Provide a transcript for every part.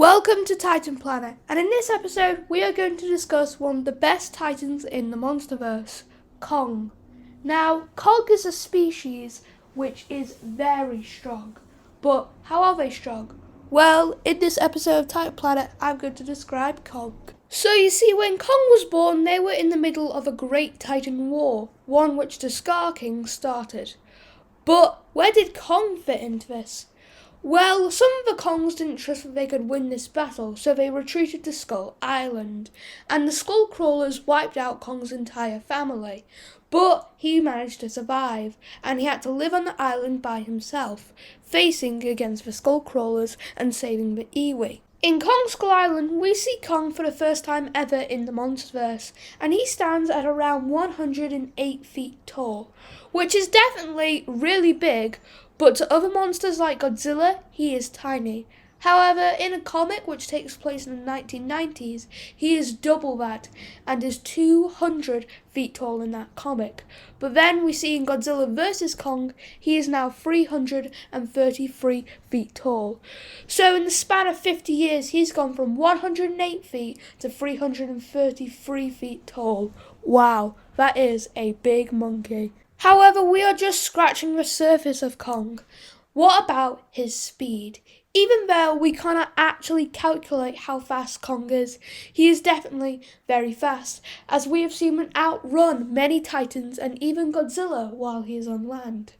Welcome to Titan Planet, and in this episode we are going to discuss one of the best titans in the monsterverse, Kong. Now, Kong is a species which is very strong, but how are they strong? Well, in this episode of Titan Planet, I'm going to describe Kong. So you see, when Kong was born, they were in the middle of a great Titan war, one which the Scar King started. But where did Kong fit into this? Well, some of the Kongs didn't trust that they could win this battle, so they retreated to Skull Island, and the Skull Crawlers wiped out Kong's entire family. But he managed to survive, and he had to live on the island by himself, facing against the Skull Crawlers and saving the Iwi. In Kong Skull Island, we see Kong for the first time ever in the monsterverse, and he stands at around 108 feet tall, which is definitely really big, but to other monsters like Godzilla, he is tiny. However, in a comic which takes place in the 1990s, he is double that and is 200 feet tall in that comic. But then we see in Godzilla vs. Kong, he is now 333 feet tall. So in the span of 50 years, he's gone from 108 feet to 333 feet tall. Wow, that is a big monkey. However, we are just scratching the surface of Kong. What about his speed? Even though we cannot actually calculate how fast Kong is, he is definitely very fast, as we have seen him outrun many titans and even Godzilla while he is on land.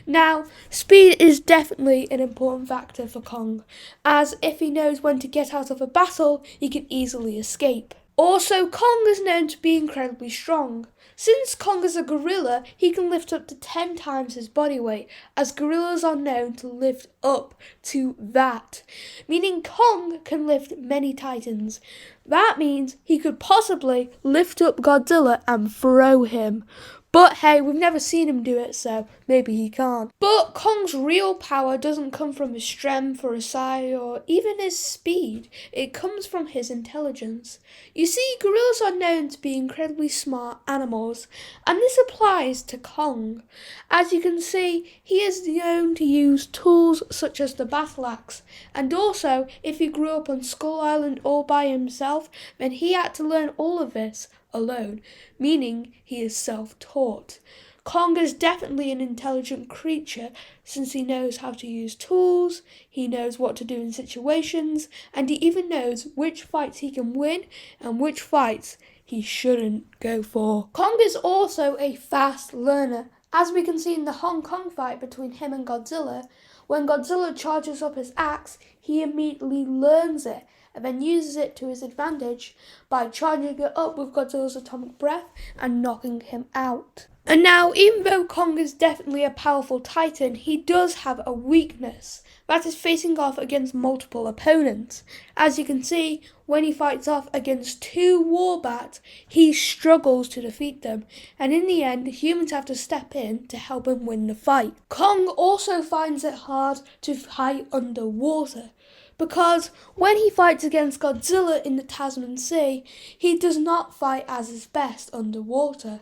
Now, speed is definitely an important factor for Kong, as if he knows when to get out of a battle, he can easily escape. Also, Kong is known to be incredibly strong. Since Kong is a gorilla, he can lift up to 10 times his body weight, as gorillas are known to lift up to that, meaning Kong can lift many titans. That means he could possibly lift up Godzilla and throw him. But hey, we've never seen him do it, so maybe he can't. But Kong's real power doesn't come from his strength or his size or even his speed. It comes from his intelligence. You see, gorillas are known to be incredibly smart animals, and this applies to Kong. As you can see, he is known to use tools such as the battle axe, and also, if he grew up on Skull Island all by himself, then he had to learn all of this alone, meaning he is self-taught. Kong is definitely an intelligent creature since he knows how to use tools, he knows what to do in situations, and he even knows which fights he can win and which fights he shouldn't go for. Kong is also a fast learner, as we can see in the Hong Kong fight between him and Godzilla. When Godzilla charges up his axe, he immediately learns it and then uses it to his advantage by charging it up with Godzilla's atomic breath and knocking him out. And now, even though Kong is definitely a powerful titan, he does have a weakness. That is facing off against multiple opponents. As you can see, when he fights off against 2 Warbats, he struggles to defeat them, and in the end, humans have to step in to help him win the fight. Kong also finds it hard to fight underwater, because when he fights against Godzilla in the Tasman Sea, he does not fight as his best underwater.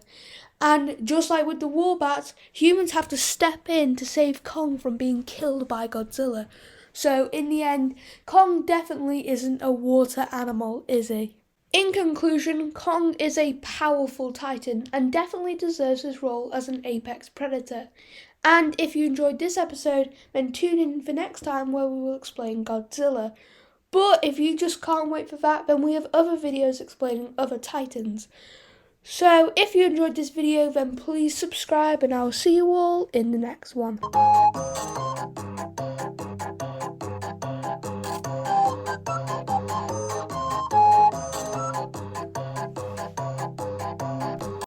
And just like with the Warbats, humans have to step in to save Kong from being killed by Godzilla. So in the end, Kong definitely isn't a water animal, is he? In conclusion, Kong is a powerful titan and definitely deserves his role as an apex predator. And if you enjoyed this episode, then tune in for next time where we will explain Godzilla. But if you just can't wait for that, then we have other videos explaining other titans. So if you enjoyed this video, then please subscribe and I'll see you all in the next one.